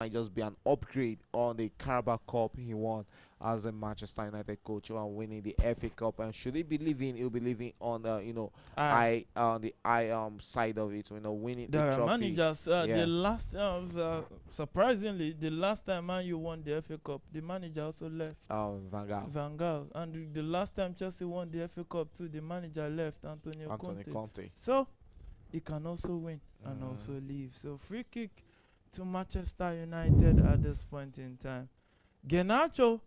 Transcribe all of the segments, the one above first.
might just be an upgrade on the Carabao Cup he won as a Manchester United coach and winning the FA Cup. And should he be leaving, he'll be leaving on the I on the I side of it, winning the There are trophy. managers. The last surprisingly, the last time Man U won the FA Cup, the manager also left. Van Gaal. Van Gaal. And the last time Chelsea won the FA Cup too, the manager left, Antonio Conte. So he can also win and also leave. So free kick to Manchester United at this point in time. Garnacho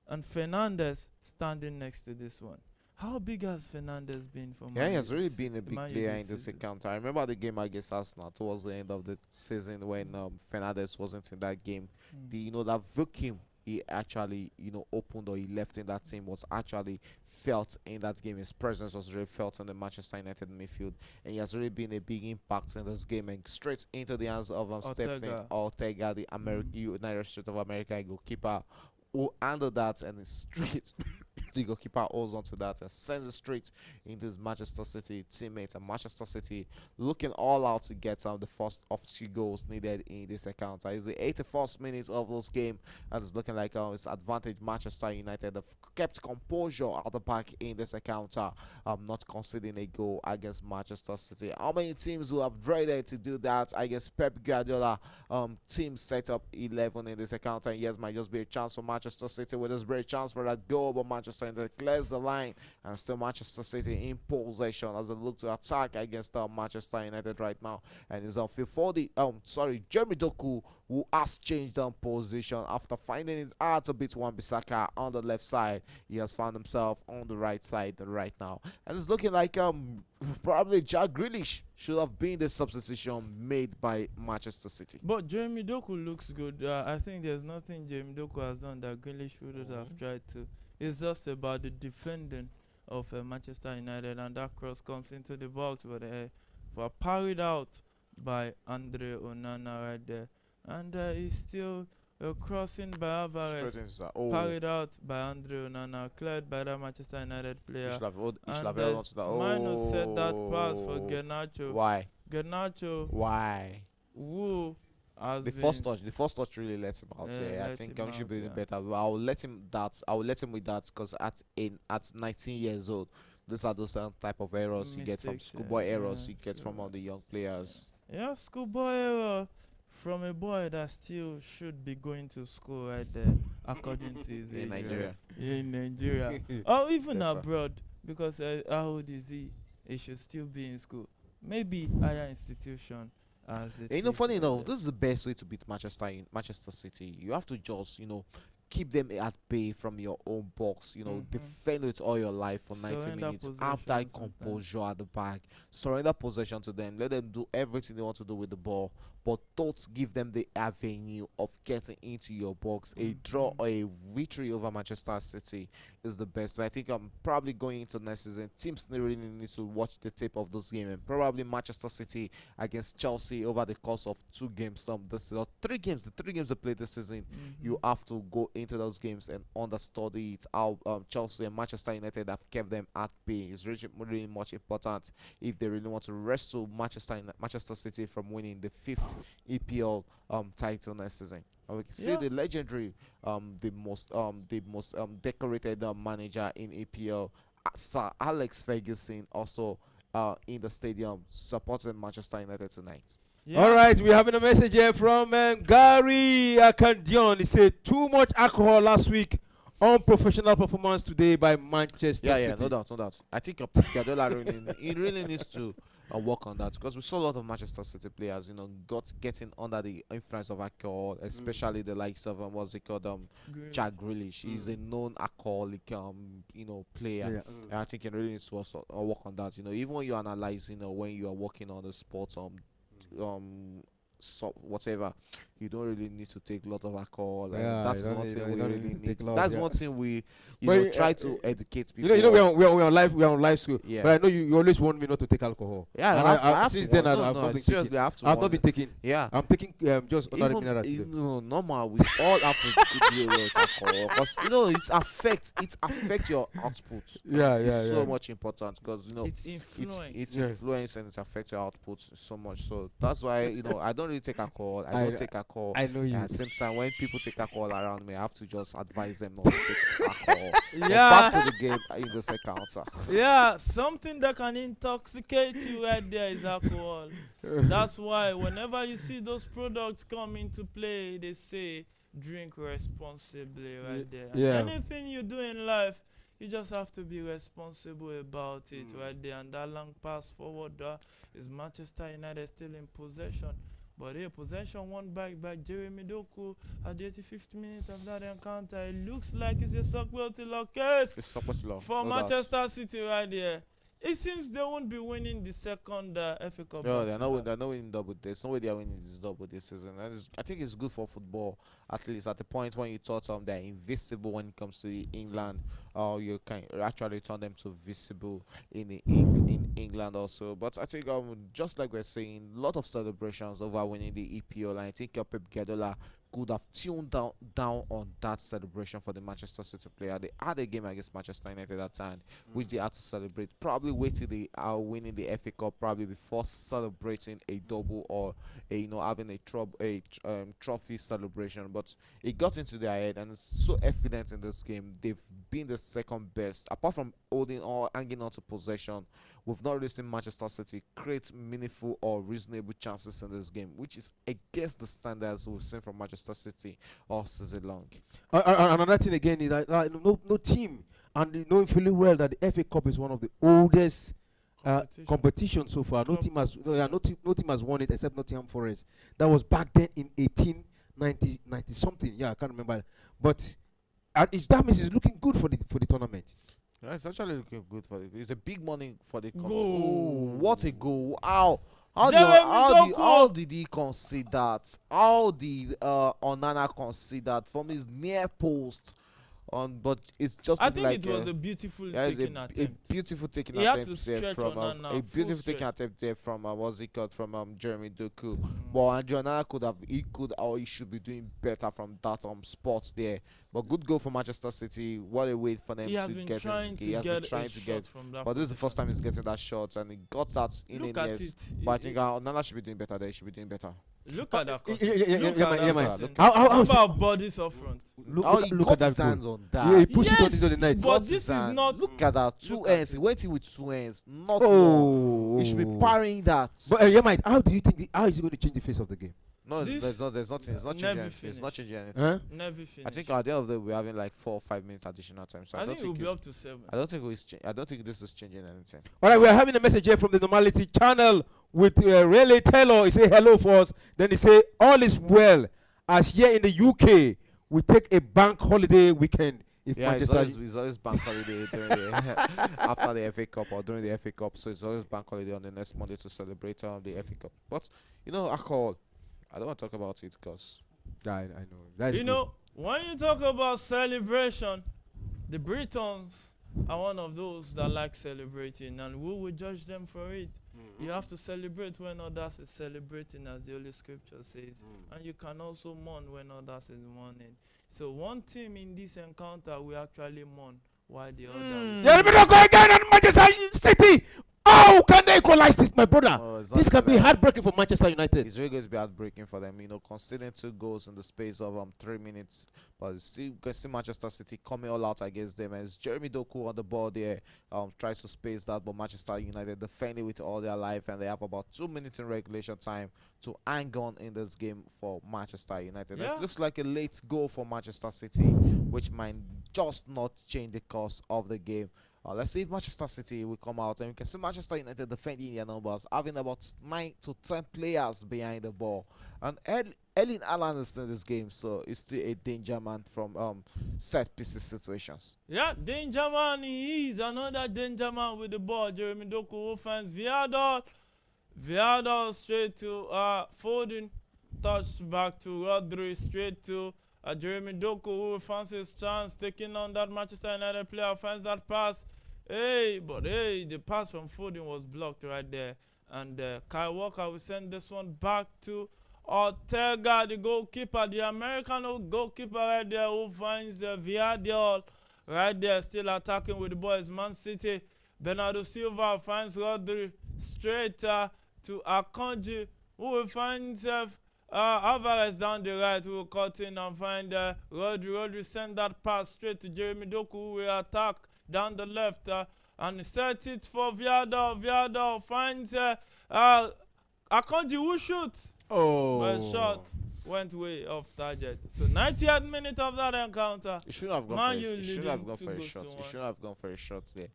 and Fernandes standing next to this one. How big has Fernandes been for Man U? Yeah, he has really been a big Man U player this in this season? account. I remember the game against Arsenal towards the end of the season when Fernandes wasn't in that game. That vacuum he actually opened or he left in that team was actually felt in that game. His presence was really felt in the Manchester United midfield, and he has really been a big impact in this game and straight into the hands of Stephanie Ortega, the United States of America goalkeeper, who handled that and is straight. The goalkeeper holds on to that and sends it straight into his Manchester City teammate, and Manchester City looking all out to get the first of 2 goals needed in this encounter. It's the 81st minute of this game, and it's looking like it's advantage Manchester United have kept composure at the back in this encounter, not conceding a goal against Manchester City. How many teams will have dreaded to do that? I guess Pep Guardiola team set up 11 in this encounter, and yes, might just be a chance for Manchester City with this great chance for that goal, but Manchester United clears the line, and still Manchester City in possession as they look to attack against Manchester United right now. And it's on field for the Jeremy Doku, who has changed position after finding it hard to beat Wan-Bissaka on the left side. He has found himself on the right side right now, and it's looking like probably Jack Grealish should have been the substitution made by Manchester City. But Jeremy Doku looks good. I think there's nothing Jeremy Doku has done that Grealish wouldn't have tried to. It's just about the defending of Manchester United, and that cross comes into the box, but parried out by Andre Onana right there. And he's still crossing by Alvarez, parried out by Andre Onana, cleared by the Manchester United player. Mino set that pass for Garnacho. Why? Garnacho. Why? Who? The first touch really lets him out. I think he should be better. I will let him with that because at 19 years old, those are those type of errors you get from schoolboy errors you get from all the young players. Yeah, schoolboy error from a boy that still should be going to school right there, according to his age. Nigeria. Yeah, in Nigeria. Or even abroad, because how old is he? He should still be in school. Maybe higher institution. Funny enough, this is the best way to beat Manchester City. You have to just, keep them at bay from your own box. Defend with all your life for 90 minutes. Have that composure at the back. Surrender possession to them. Let them do everything they want to do with the ball, but don't give them the avenue of getting into your box. A draw or a victory over Manchester City is the best. So I think I'm probably going into next season. Teams really need to watch the tape of this game, and probably Manchester City against Chelsea over the course of 2 games. The 3 games they played this season. You have to go into those games and understudy it. How Chelsea and Manchester United have kept them at bay is really much important if they really want to wrestle Manchester City from winning the 5th EPL title next season. And we can see the legendary, the most decorated manager in EPL, Sir Alex Ferguson, also in the stadium supporting Manchester United tonight. Yeah. All right, we're having a message here from Gary Akandion. He said, too much alcohol last week, unprofessional performance today by Manchester City. Yeah, no doubt. I think Guardiola really needs to work on that, because we saw a lot of Manchester City players, getting under the influence of alcohol, especially the likes of Jack Grealish. He's a known alcoholic, player. And I think he really needs to also work on that. Even when you analyze, when you are working on the sports, whatever, you don't really need to take a lot of alcohol. That's one thing we really need. That's one thing we try to educate people. We're on live school. Yeah. But I know you always want me not to take alcohol. Yeah, and I have since to. then I've not been seriously, taking. I have to. I've not been taking. Yeah, I'm taking just ordinary minerals. Normal. We all have to deal with alcohol, because it affects your output. It's so much important, because it influence and it affects your output so much. So that's why I don't really take alcohol. I I don't take alcohol. I know And you. at the same time, when people take alcohol around me, I have to just advise them not to take alcohol. But back Yeah, to the game in the second half. yeah, something that can intoxicate you right there is alcohol. That's why whenever you see those products come into play, they say drink responsibly right there. And Yeah. anything you do in life, you just have to be responsible about it right there. And that long pass forward is Manchester United still in possession. But here, possession won back by Jeremy Doku at the 85th minute of that encounter. It looks like it's a Sockwell case It's supposed to love. for No doubt. Manchester City right there. It seems they won't be winning the second FA Cup. No, back-to-back. they're not winning double. There's no way they are winning this double this season. And I think it's good for football, at least at the point when you thought they're invisible when it comes to England. You can actually turn them to visible in England also. But I think just like we're saying, a lot of celebrations over winning the EPL. And I think Pep Guardiola could have tuned down on that celebration for the Manchester City player. They had a game against Manchester United that time, which they had to celebrate. Probably wait till they are winning the FA Cup, probably before celebrating a double or having a trophy celebration. But it got into their head, and it's so evident in this game. They've been the second best, apart from holding or hanging on to possession. We've not really seen Manchester City create meaningful or reasonable chances in this game, which is against the standards we've seen from Manchester City all season long. Another thing again is that no team, and knowing fully well that the FA Cup is one of the oldest competitions so far. No team has won it except Nottingham Forest. That was back then in 1890 something. Yeah, I can't remember. But that means it's looking good for the tournament. Yeah, it's actually looking good for it. It's a big money for the Goal. Oh, what a goal! How Jeremy how Doku. did he concede that? How did Onana concede that from his near post? But it's just I looking think like it was a beautiful yeah, it's taking a attempt. beautiful taking He had to attempt there stretch from Onana, a full beautiful taking stretch. attempt there from what's it called from Jeremy Doku. But Andrew Onana could or he should be doing better from that spot there. But good goal for Manchester City. What a wait for them He has to been get. trying He to has been get trying a to shot get. from that. But this is the first time he's getting that shot, and he got that in Look the at net. it. But I think Onana should be doing better there. He should be doing better. Look at that. Yeah, man. Look How about bodies up front. How he Look got at that his hands goal. on that. Yeah, he pushed it on Yes, into the net. but Got this his is hand. not. Look at that. Two Look at hands. it. He went in with two hands. Not one. He should be parrying that. But yeah, mate, how do you think? How is he going to change the face of the game? No, This there's nothing. It's not changing never anything. It's not finished. changing anything. Huh? Never finished. I think at the end of the day we're having like 4 or 5 minutes additional time. So I think it will be it's- up to 7. I don't think I don't think this is changing anything. All right, we are having a message here from the Normality channel with Relay Taylor. He say hello for us. Then he say all is well. As here in the UK, we take a bank holiday weekend. If Yeah, Manchester, it's always bank holiday during after the FA Cup or during the FA Cup. So it's always bank holiday on the next Monday to celebrate the FA Cup. But alcohol. I don't want to talk about it because I know. That's You know, when you talk about celebration, the Britons are one of those that like celebrating, and who will judge them for it? You have to celebrate when others is celebrating, as the Holy Scripture says, and you can also mourn when others is mourning. So one team in this encounter will actually mourn, while the other. will Yeah, let me not go again on Manchester City. How can they equalize this, my brother? it's not This can be like- heartbreaking for Manchester United. It's really going to be heartbreaking for them, conceding 2 goals in the space of 3 minutes. But still, you can see Manchester City coming all out against them. As Jeremy Doku on the ball there tries to space that, but Manchester United defending with all their life, and they have about 2 minutes in regulation time to hang on in this game for Manchester United. Yeah. It looks like a late goal for Manchester City, which might just not change the course of the game. Let's see if Manchester City will come out, and we can see Manchester United defending their numbers, having about 9 to 10 players behind the ball. And Erling Haaland is in this game, so he's still a danger man from set pieces situations. Yeah, danger man, he is another danger man with the ball. Jeremy Doku offense. Viadal straight to Foden, touch back to Rodri, straight to Jeremy Doku, who finds his chance, taking on that Manchester United player, finds that pass. The pass from Foden was blocked right there. And Kyle Walker will send this one back to Ortega, the goalkeeper, the American goalkeeper right there, who finds Viadal right there, still attacking with the boys. Man City, Bernardo Silva finds Rodri straight to Akanji, who will find himself Alvarez down the right will cut in and find Rodri. Rodri send that pass straight to Jeremy Doku, who will attack down the left and set it for Viador. Viador finds Akanji, who shoots. Oh. But shot went way off target. So 90th minute of that encounter. He should have gone for a shot. He should have gone for a shot there.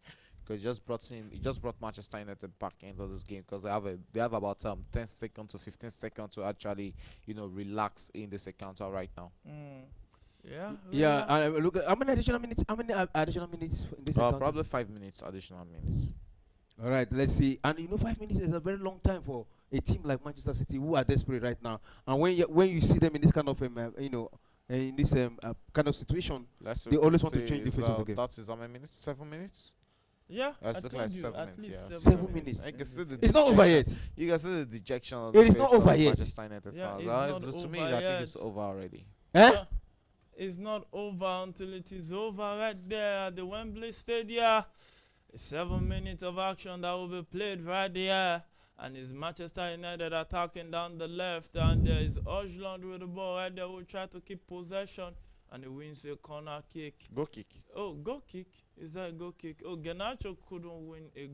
Because he just brought Manchester United back into this game because they have about 10 seconds to 15 seconds to actually relax in this encounter right now. Yeah. Look, how many additional minutes? In this encounter? Probably 5 minutes additional minutes. All right, let's see. And 5 minutes is a very long time for a team like Manchester City who are desperate right now. And when you see them in this kind of in this kind of situation, they always want to change the face of the game. That is how many minutes? 7 minutes. Yeah, it's looking like 7 minutes. Yeah. 7 minutes. It's not over yet. You can see the dejection of it is not over yet. Manchester United fans. To me, I think it's over already. It's not over until it is over right there at the Wembley Stadium. 7 minutes of action that will be played right there. And it's Manchester United attacking down the left. And there is Ojland with the ball right there. Will try to keep possession. And he wins a corner kick. Goal kick. Oh, goal kick? Is that a goal kick? Oh, Garnacho couldn't win a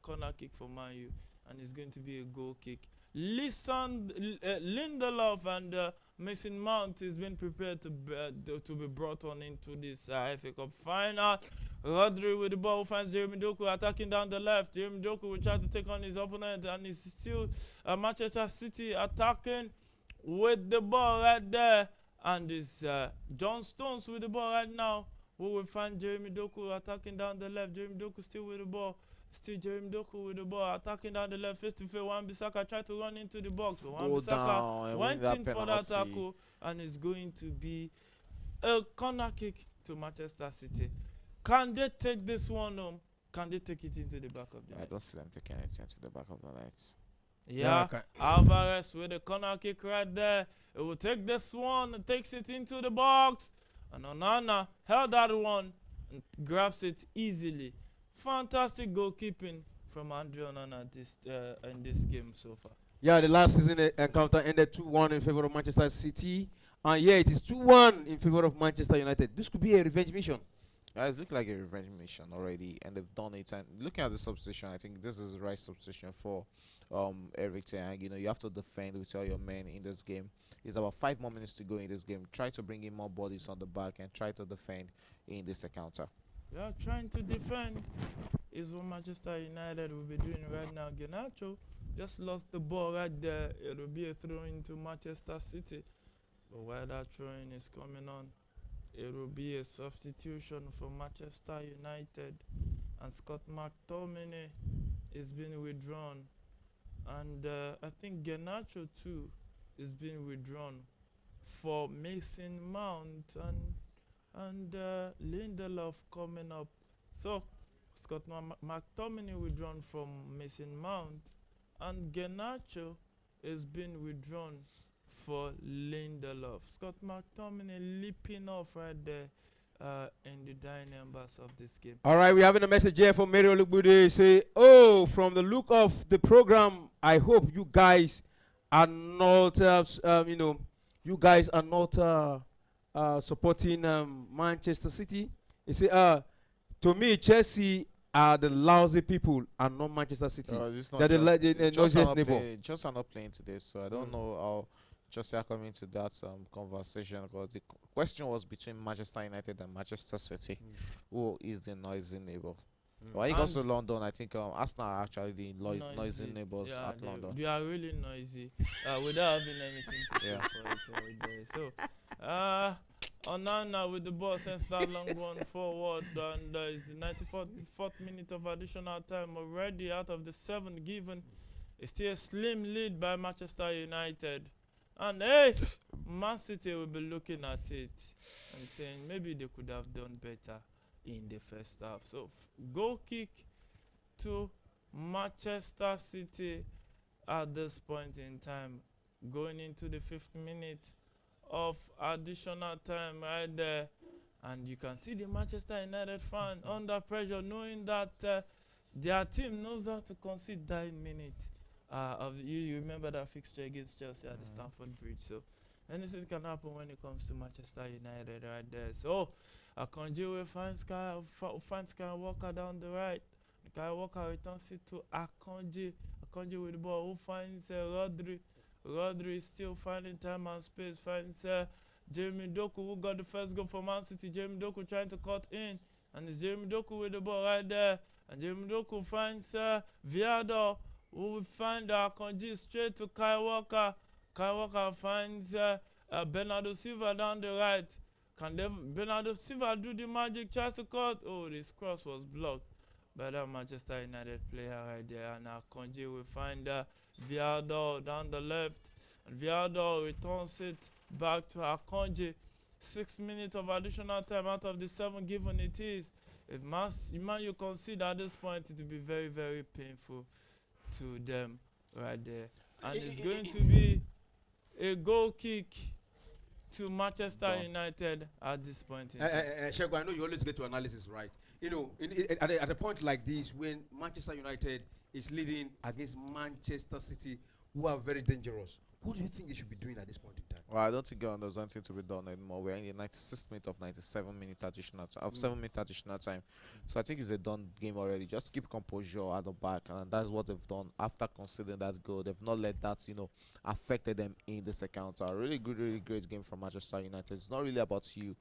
corner kick for Man U. And it's going to be a goal kick. Lindelof and Mason Mount is being prepared to be brought on into this FA Cup final. Rodri with the ball finds Jeremy Doku attacking down the left. Jeremy Doku will try to take on his opponent, and it's still Manchester City attacking with the ball right there. And it's John Stones with the ball right now. We will find Jeremy Doku attacking down the left. Jeremy Doku still with the ball. Still Jeremy Doku with the ball, attacking down the left, face to face. Wan-Bissaka tried to run into the box. Wan-Bissaka went in for that tackle, and it's going to be a corner kick to Manchester City. Can they take this one home? Can they take it into the back of the net? I don't see them taking it into the back of the net. Yeah, Alvarez with a corner kick right there. It will take this one and takes it into the box. And Onana held that one and grabs it easily. Fantastic goalkeeping from Andre Onana in this game so far. Yeah, the last season encounter ended 2-1 in favor of Manchester City. And yeah, it is 2-1 in favor of Manchester United. This could be a revenge mission. Yeah, it looked like a revenge mission already, and they've done it. And looking at the substitution, I think this is the right substitution for Eric Ten Hag. You have to defend with all your men in this game. It's about 5 more minutes to go in this game. Try to bring in more bodies on the back and try to defend in this encounter. Yeah, trying to defend is what Manchester United will be doing right now. Garnacho just lost the ball right there. It will be a throw into Manchester City. But while that throwing is coming on, it will be a substitution for Manchester United. And Scott McTominay is being withdrawn. And I think Garnacho too is being withdrawn for Mason Mount and Lindelof coming up. So Scott McTominay withdrawn from Mason Mount, and Garnacho is being withdrawn for Lindelof. Scott McTominay leaping off right there in the dying embers of this game. All right, we're having a message here from Mary Olubude. Say, from the look of the program, I hope you guys are not, you guys are not supporting Manchester City. He say, to me, Chelsea are the lousy people and not Manchester City. They're the noisiest neighbor. Chelsea are not playing today, so I don't know how Chelsea are coming to that conversation. Because the question was between Manchester United and Manchester City. Who is the noisy neighbor? When it comes to London, I think Arsenal are actually the noisy neighbors at London. They are really noisy without having anything to say for it. So, Onana with the ball sends that long one forward, and it's the 94th minute of additional time already. Out of the 7 given, it's still a slim lead by Manchester United. And hey, Man City will be looking at it and saying maybe they could have done better in the first half. So goal kick to Manchester City at this point in time, going into the 5th minute of additional time right there. And you can see the Manchester United fan under pressure, knowing that their team knows how to concede that minute. You remember that fixture against Chelsea at the Stamford Bridge. So anything can happen when it comes to Manchester United right there. So Akanji will find Sky Walker down the right. Sky Walker returns it to Akanji. Akanji with the ball. Who finds Rodri? Rodri is still finding time and space. Finds Jamie Doku, who got the first goal for Man City. Jamie Doku trying to cut in. And it's Jamie Doku with the ball right there. And Jamie Doku finds Viado, who will find Akanji straight to Kai Walker. Kai Walker finds Bernardo Silva down the right. Can Bernardo Silva do the magic? Tries to cut. Oh, this cross was blocked by that Manchester United player right there. And Akanji will find Viado down the left. And Viado returns it back to Akanji. 6 minutes of additional time out of the 7 given it is. If Man you concede at this point, it will be very, very painful to them right there. And it's going to be a goal kick to Manchester United at this point in time. Shego, I know you always get your analysis right. You know, at a point like this, when Manchester United is leading against Manchester City, who are very dangerous, what do you think they should be doing at this point in time? Well, I don't think there's anything to be done anymore. We're in the 96th minute of 97-minute additional time, 7-minute additional time. So I think it's a done game already. Just keep composure at the back, and that's what they've done after conceding that goal. They've not let that, affected them in this encounter. Really good, really great game from Manchester United. It's not really about you,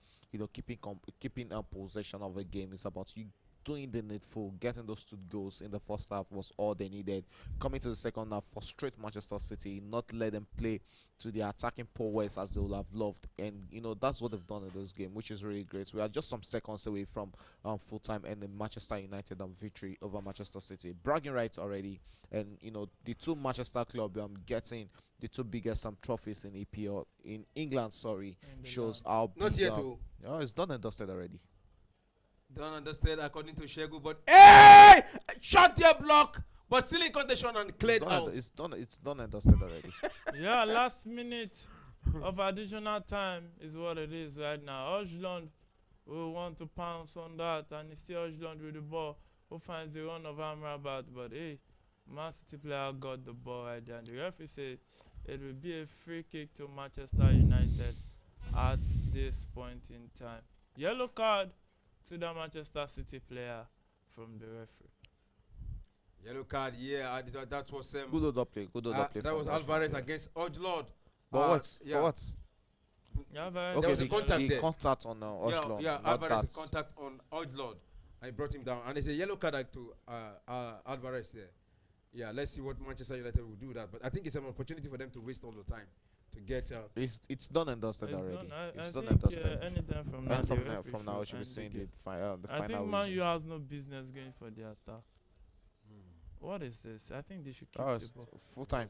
keeping possession of a game. It's about you doing the needful. Getting those 2 goals in the first half was all they needed. Coming to the second half, frustrate Manchester City, not let them play to the attacking prowess as they would have loved. And that's what they've done in this game, which is really great. We are just some seconds away from full time and the Manchester United victory over Manchester City. Bragging rights already. And the 2 Manchester club getting the 2 biggest trophies in EPL in England, shows how not yet though. Oh, it's done and dusted already. Don't understand according to Shegu, but hey, shot their block, but still in contention and cleared out. It's done and dusted already. Yeah, last minute of additional time is what it is right now. Ojlund will want to pounce on that, and it's still Ojlund with the ball, who finds the run of Amrabat, but hey, Man City player got the ball right there, and the referee said it will be a free kick to Manchester United at this point in time. Yellow card to the Manchester City player from the referee. Yellow card, yeah, that was good order play. That was Alvarez against Ojlund. But what? Yeah. For what? Yeah, there was a contact there. Contact on Ojlund. Yeah, Alvarez contact on Ojlund. I brought him down, and it's a yellow card to Alvarez there. Yeah, let's see what Manchester United will do that. But I think it's an opportunity for them to waste all the time to get. It's done and dusted already. It's done and dusted. Anytime From now, we should be seeing the final. I think Man U has no business going for the attack. What is this? I think they should keep the ball. Full time.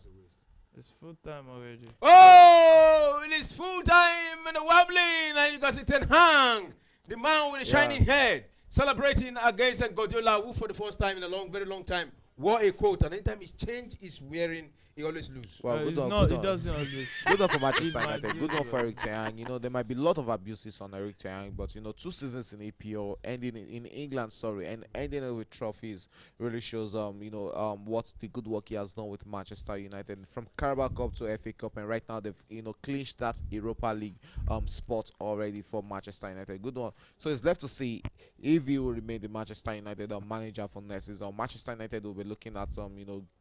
It's full time already. Oh, it is full time and the wobbling, and you can see Ten Hag, the man with the shining head, celebrating against Guardiola, who for the first time in a very long time wore a coat, and anytime he's changed his wearing, he always loses. Well, he doesn't always. Good one for Manchester United. Good one for Eric Ten Hag. There might be a lot of abuses on Eric Ten Hag, but 2 seasons in EPL, ending in England, and ending it with trophies really shows what the good work he has done with Manchester United, from Carabao Cup to FA Cup, and right now they've clinched that Europa League spot already for Manchester United. Good one. So it's left to see if he will remain the Manchester United manager for next season. Manchester United will be looking at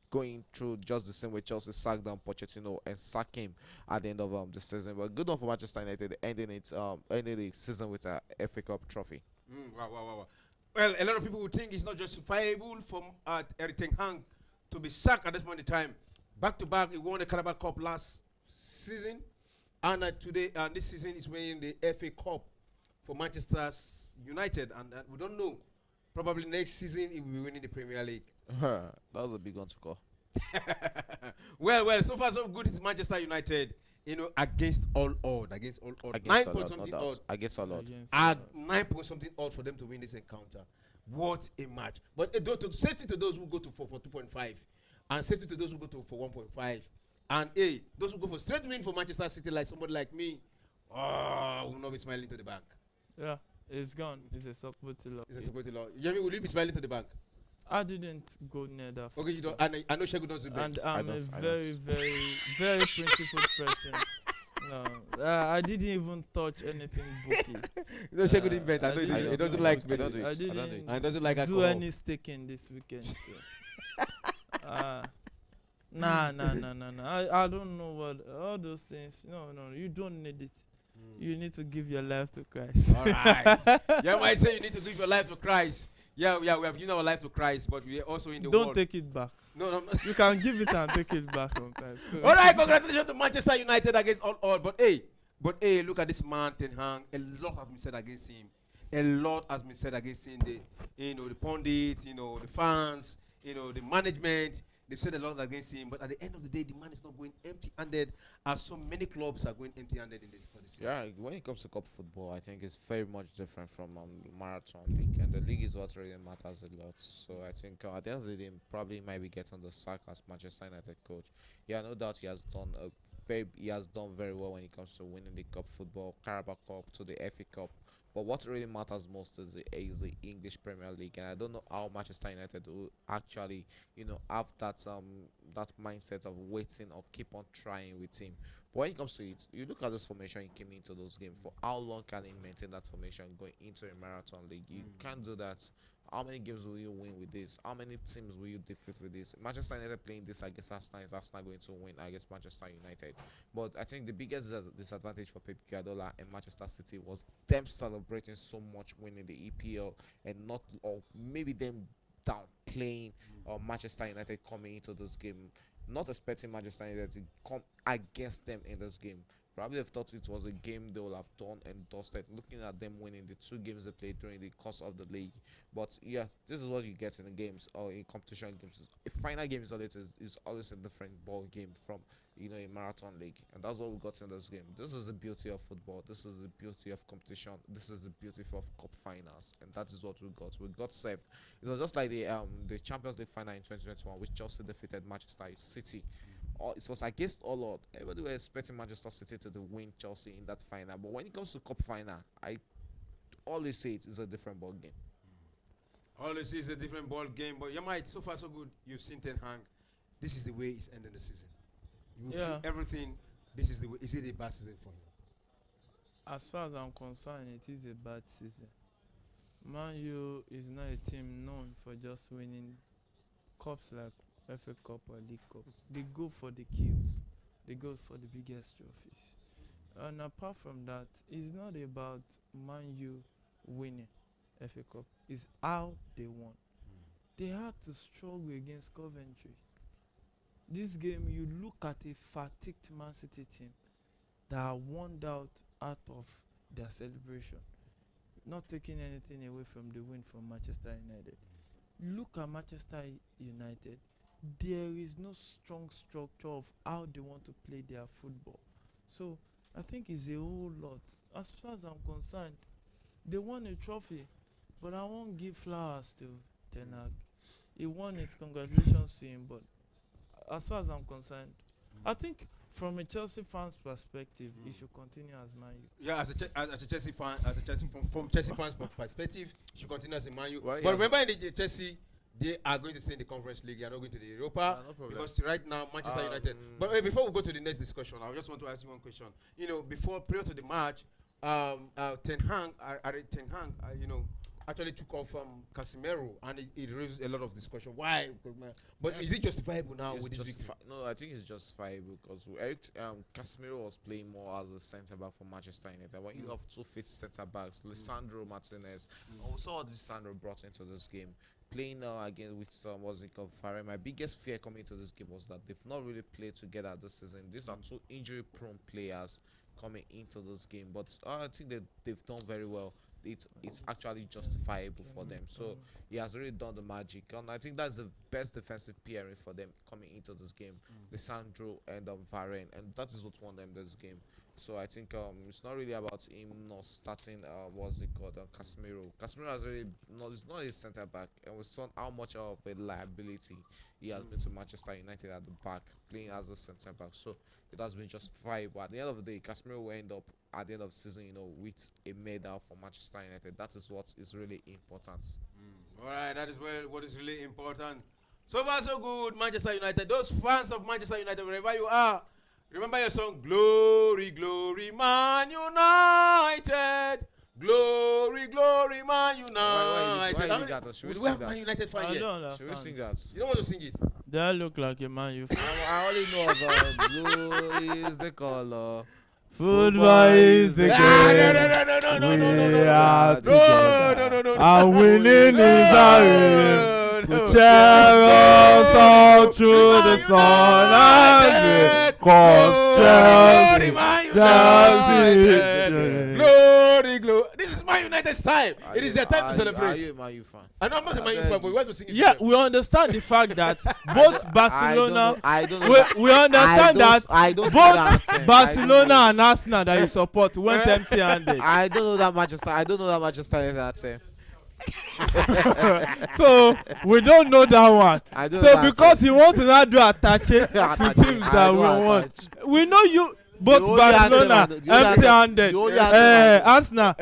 going through just the same way Chelsea sacked down Pochettino and sacked him at the end of the season. But good one for Manchester United, ending the season with a FA Cup trophy. Wow. Well, a lot of people would think it's not justifiable for Eric Ten Hag to be sacked at this point in time. Back to back, he won the Carabao Cup last season, and today this season is winning the FA Cup for Manchester United, and we don't know. Probably next season he will be winning the Premier League. That was a big one to call. Well, so far so good. It's Manchester United, against all odds. Against all odds. 9 point something odd. Against all odds. 9 point something odd for them to win this encounter. What a match. But safety to those who go to for 2.5, and safety to those who go to for 1.5. And those who go for straight win for Manchester City, like somebody like me, will not be smiling to the bank. Yeah, it's gone. It's a support law. It's a support law. Yemi, will you be smiling to the bank? I didn't go near that. Okay, you don't. football. I know Shegun doesn't bet. And I'm a I very, don't. very, very principled person. No, I didn't even touch anything bookie. You know Shegun didn't bet. I I know he, didn't he don't. doesn't do like I don't betting. do it. I I don't do it. didn't And he doesn't like do alcohol. any staking this weekend. So. Nah. I don't know what all those things. No, you don't need it. You need to give your life to Christ. All right. You might say you need to give your life to Christ. Yeah, we have given our life to Christ, but we are also in the Don't world. take it back. No. You can give it and take it back sometimes. So All right, congratulations to Manchester United against all. But hey, look at this man, Ten Hag. A lot has been said against him. A lot has been said against him. The pundits, the fans, the management. They've said a lot against him. But at the end of the day, the man is not going empty-handed, as so many clubs are going empty-handed for this season. Yeah, when it comes to cup football, I think it's very much different from marathon league, and the league is what really matters a lot. So I think at the end of the day, probably might be getting the sack as Manchester United coach. Yeah, no doubt he has done very well when it comes to winning the cup football, Carabao Cup to the FA Cup. But what really matters most is the English Premier League, and I don't know how Manchester United will actually, have that mindset of waiting or keep on trying with him. But when it comes to it, you look at this formation he came into those games. For how long can he maintain that formation going into a marathon league? You can't do that. How many games will you win with this? How many teams will you defeat with this? Manchester United playing this against Arsenal, is Arsenal going to win against Manchester United? But I think the biggest disadvantage for Pep Guardiola and Manchester City was them celebrating so much winning the EPL, and not, or maybe them downplaying Manchester United coming into this game, not expecting Manchester United to come against them in this game. Probably they thought it was a game they would have done and dusted, looking at them winning the two games they played during the course of the league. But yeah, this is what you get in the games or in competition games. A final game is always a different ball game from a marathon league, and that's what we got in this game. This is the beauty of football. This is the beauty of competition. This is the beauty of cup finals, and that is what we got. We got saved. It was just like the Champions League final in 2021, which Chelsea defeated Manchester City. It was against all odds. Everybody were expecting Manchester City to win Chelsea in that final, but when it comes to cup final, I always say it is a different ball game. Always is a different ball game, but you might so far so good. You've seen Ten Hag. This is the way he's ending the season. You Yeah. feel everything. This is the way. Is it a bad season for him? as far as I'm concerned, it is a bad season. Man U is not a team known for just winning cups like FA Cup or League Cup. They go for the kills. They go for the biggest trophies. And apart from that, it's not about Man U winning FA Cup. It's how they won. They had to struggle against Coventry. This game, you look at a fatigued Man City team that are worn out of their celebration, not taking anything away from the win from Manchester United. Look at Manchester United. There is no strong structure of how they want to play their football. So I think it's a whole lot. As far as I'm concerned, they won a trophy, but I won't give flowers to Ten Hag. He won it, congratulations to him. But as far as I'm concerned, I think from a Chelsea fan's perspective, he should continue as Man U. Yeah, as a Chelsea fan, from Chelsea fans' perspective, he should continue as a Man U. Well, but yes. remember, in the Chelsea, they are going to stay in the Conference League. They are not going to the Europa Yeah, no problem. because right now Manchester United. But before we go to the next discussion, I just want to ask you one question. Prior to the match, Ten Hag, actually took off Casemiro, and it raised a lot of discussion. Why? But is it justifiable now with this victory? No, I think it's justifiable because Casemiro was playing more as a centre back for Manchester United. When you have two fit centre backs, Lisandro Martinez, also what Lisandro brought into this game, playing again with what's it called, Varane. My biggest fear coming into this game was that they've not really played together this season. These are two injury-prone players coming into this game, but I think that they've done very well. It's actually justifiable for them. So he has really done the magic, and I think that's the best defensive pairing for them coming into this game. Lisandro and Varane, and that is what won them this game. So I think it's not really about him not starting what's it called, Casemiro. Casemiro has really it's not a centre back, and we saw how much of a liability he has been to Manchester United at the back, playing as a centre back. So it has been justifiable. At the end of the day, Casemiro will end up at the end of the season, with a medal for Manchester United. That is what is really important. All right, that is what is really important. So far, so good, Manchester United. Those fans of Manchester United, wherever you are, remember your song, Glory, Glory, Man United. Glory, Glory, Man United. Why you got us? Should we We sing have Man that? United fan I here. don't Should we sing understand. that? You don't want to sing it? Do I look like a man you I only know about blue is the color. Football is the No, game. We are together. And winning is our aim. So cheer us all through the sun and cause Chelsea. Glory, glory. This is Man United's time. It is their time to Are celebrate. you a Man U fan? I know I'm not a Man U fan, but we want to sing it. Yeah, we understand the fact that both Barcelona, I don't know. we understand that I don't both Barcelona and Arsenal that you support went empty-handed. I don't know that Manchester. I don't know that Manchester is that team. So we don't know that one. I don't So know that because team. you want to now do attache to Attache. teams I that don't we know want, attache. we know you both The only anthem Barcelona I know- the only empty-handed. the only anthem I know- Arsenal.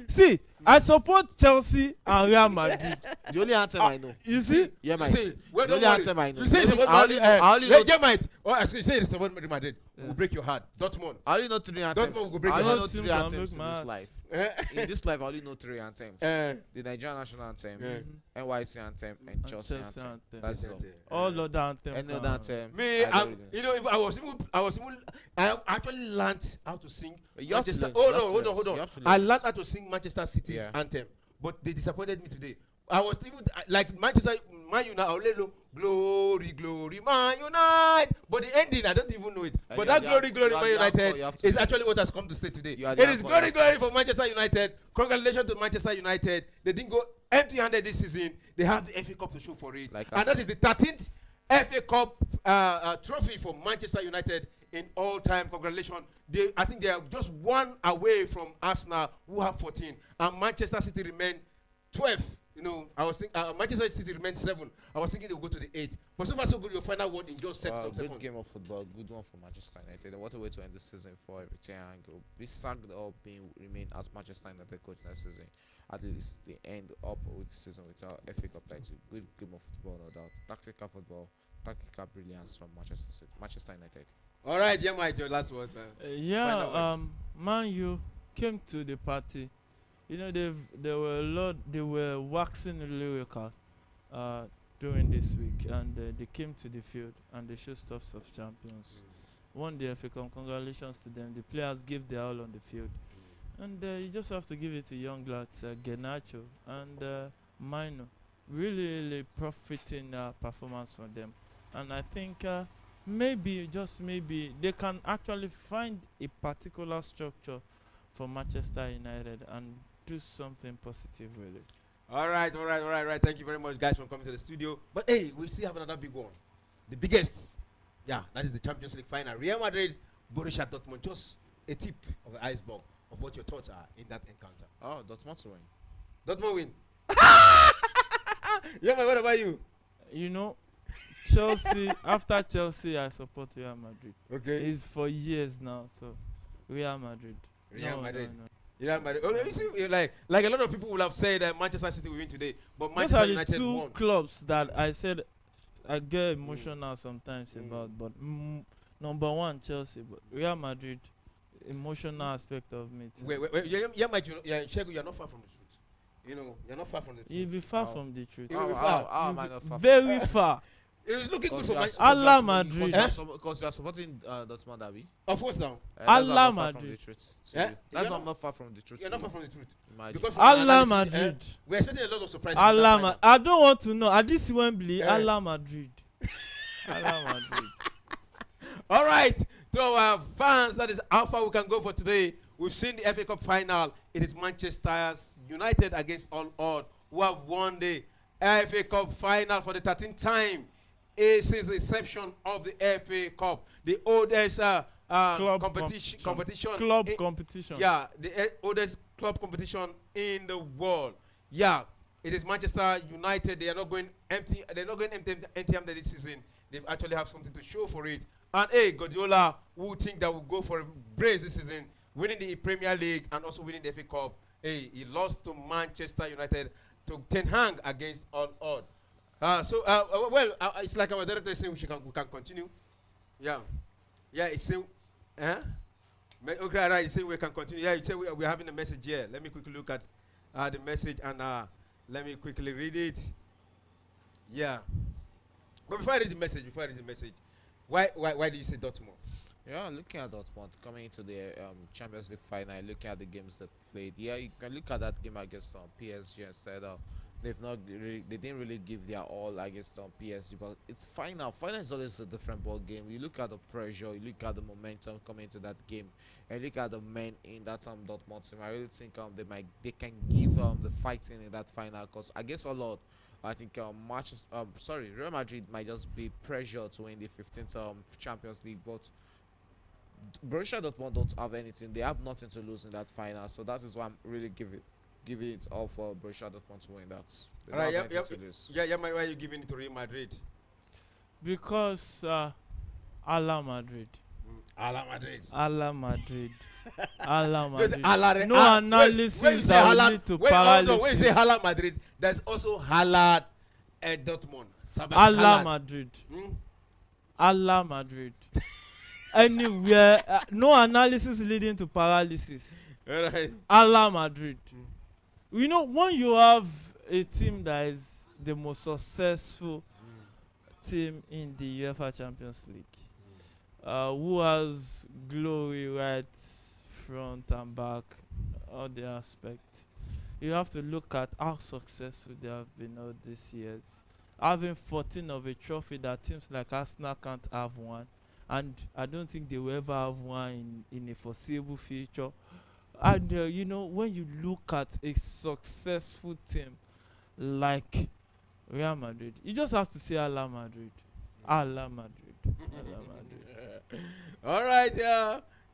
See, I support Chelsea and Real Madrid. The only anthem I know. You see, Yeah, You mate. say, well, The don't only worry. anthem I know. You say it's about I only know- I only know- yeah, mate. Oh, you say it's about Madrid. We'll break your heart. Dortmund. I only know three anthems. Dortmund will break I your only know heart. three Dortmund anthems will in break this my life. Eh? In this life, I only know three anthems. Eh. The Nigerian national anthem, Yeah. NYC anthem, and Chelsea Chelsea anthem. anthem. That's all. all other anthems. Any other anthem? Me, I don't really know. you know, if I was even, I actually learned how to sing You have to Manchester. learn. Oh You no, have to hold learn. on, hold You on. have to I learn. learned how to sing Manchester City's Yeah. anthem, but they disappointed me today. I was even like Manchester Man United. I only know glory, glory, Man United. But the ending, I don't even know it. Uh, But you that have- glory, you glory, have- Man you have to- United you have to is learn actually it. what has come to stay today. You are It the is anchor, glory, you have to- glory for Manchester United. Congratulations to Manchester United. They didn't go empty-handed this season. They have the FA Cup to show for it, Like and us. that is the 13th FA Cup trophy for Manchester United in all time. Congratulations. I think they are just one away from Arsenal, who have 14, and Manchester City remain 12. You know, I was thinking Manchester City remain 7. I was thinking they will go to the 8. But so far, so good. Your final word in just some Good seconds. game of football, good one for Manchester United. What a way to end the season for Ten Hag. Be sacked up, being remain as Manchester United coach next season. At least they end up with the season with our FA Cup title. Good game of football, no doubt. Tactical football, tactical brilliance from Manchester United. All right, yeah, Mike, your last words. Final words. Man U came to the party. You know, they were waxing lyrical during this week, and they came to the field and they showed stuff of champions. Won the FA Cup. Congratulations to them. The players gave their all on the field, and you just have to give it to young lads, Garnacho and Mino. Really profiting performance from them, and I think maybe, just maybe, they can actually find a particular structure for Manchester United and do something positive with it. All right. Thank you very much, guys, for coming to the studio. But hey, we still have another big one. The biggest. Yeah, that is the Champions League final. Real Madrid, Borussia Dortmund. Just a tip of the iceberg of what your thoughts are in that encounter. Oh, Dortmund to win. Dortmund win. Yeah, man, what about you? You know, Chelsea, after Chelsea, I support Real Madrid. Okay. It's for years now, so Real Madrid. Real Madrid. No. Real Madrid. Oh, you see, like a lot of people will have said that Manchester City will win today, but Those Manchester are the United two won. clubs that I said I get emotional sometimes about, but number one, Chelsea, but Real Madrid, emotional aspect of me too. Wait, yeah, Mike, Shego, you're not far from the truth. You know, you're not far from the truth. You'll be far from the truth. You'll be far. How am I not far? Very far. It's looking good for Because Manchester. Madrid. Because you are supporting Dortmund, Abi. Of course, now. That's why I'm Allah not far from Madrid. the truth to Eh? you. That's You're why not- I'm not far from the truth. You're to not far you. from the truth. Imagine. Because from Allah analysis, Madrid. we're expecting a lot of surprises. in that final. I don't want to know. At this Wembley, Eh. Allah Madrid. Allah Madrid. All right, to our fans, that is how far we can go for today. We've seen the FA Cup final. It is Manchester United against all odds who have won the FA Cup final for the 13th time since the inception of the FA Cup, the oldest competition. Club competition. Yeah, the oldest club competition in the world. Yeah, it is Manchester United. They are not going empty. They're not going empty-handed this season. They actually have something to show for it. And hey, Guardiola, who think that will go for a brace this season, winning the Premier League and also winning the FA Cup. Hey, he lost to Manchester United to Ten Hag against all odd. It's like our director is saying we can continue. Yeah, yeah. It's saying, okay, right. It's saying we can continue. Yeah, it's saying we're having a message here. Let me quickly look at the message and let me quickly read it. Yeah. But before I read the message, why do you say Dortmund? Yeah, looking at Dortmund coming into the Champions League final, looking at the games they played. Yeah, you can look at that game against PSG and said they didn't really give their all against PSG, but it's final. Final is always a different ball game. You look at the pressure, you look at the momentum coming into that game, and look at the men in that Dortmund team. I really think they can give the fighting in that final because against a lot. I think Real Madrid might just be pressure to win the 15th Champions League, but Borussia Dortmund don't have anything. They have nothing to lose in that final, so that is why I'm really giving it all for Borussia Dortmund to win that. They don't have anything to lose. Yeah, why are you giving it to Real Madrid? Because Ala Madrid. Ala Madrid. Ala Madrid. Ala Madrid. No analysis that lead to paralysis. When you say Hala Madrid, there's also Hala Dortmund. Ala Madrid. Ala Madrid. Anywhere, no analysis leading to paralysis. Right. Ala Madrid. You know, when you have a team that is the most successful team in the UEFA Champions League, who has glory right front and back, all the aspects, you have to look at how successful they have been all these years. Having 14 of a trophy that teams like Arsenal can't have one, and I don't think they will ever have one in a foreseeable future. And you know, when you look at a successful team like Real Madrid, you just have to say Ala Madrid. Ala Madrid. Ala Madrid. All right,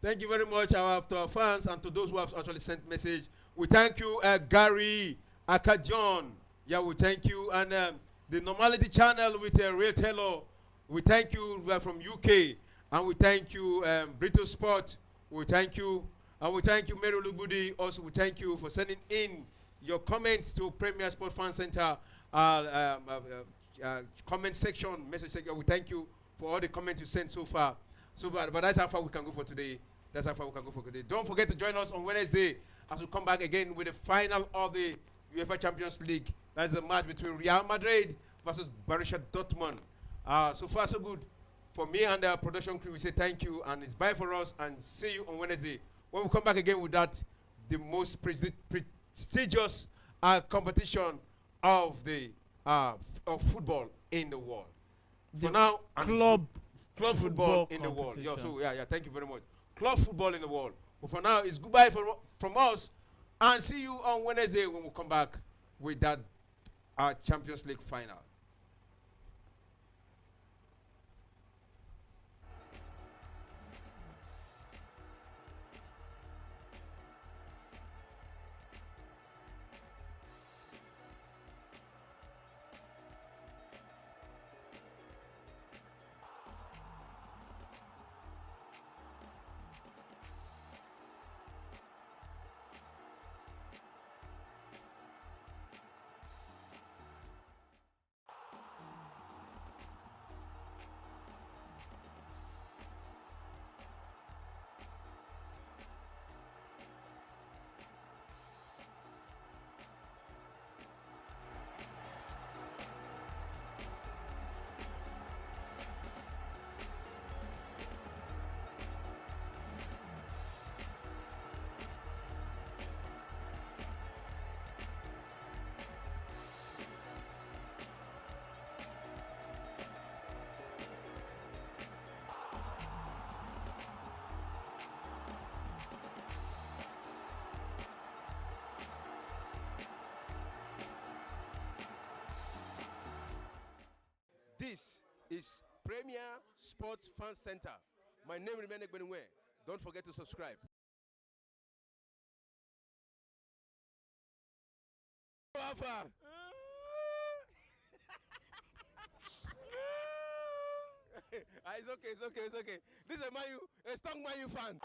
thank you very much to our fans and to those who have actually sent message. We thank you, Gary Akajon. Yeah, we thank you. And the Normality Channel with Real Taylor. We thank you from UK. And we thank you, British Sport. We thank you. And we thank you, Mary Lubudi. Also, we thank you for sending in your comments to Premier Sport Fan Center comment section, message section. We thank you for all the comments you sent so far. But that's how far we can go for today. Don't forget to join us on Wednesday as we come back again with the final of the UEFA Champions League. That's the match between Real Madrid versus Borussia Dortmund. So far, so good. For me and the production crew, we say thank you, and it's bye for us, and see you on Wednesday. When we come back again with that, the most prestigious competition of the of football in the world. For now, club football in the world. Yeah, thank you very much. Club football in the world. But for now, it's goodbye from us, and see you on Wednesday when we come back with that Champions League final. This is Premier Sports Fan Center. My name is Benek Benue. Don't forget to subscribe. It's okay. This is a strong Man U fan.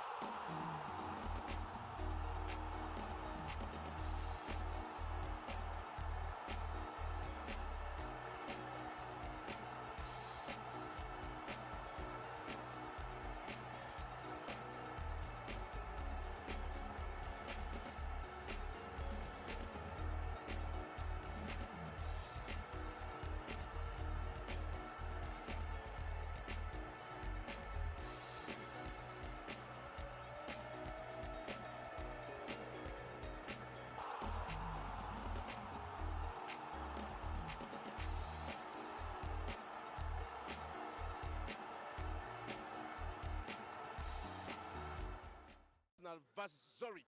sorry.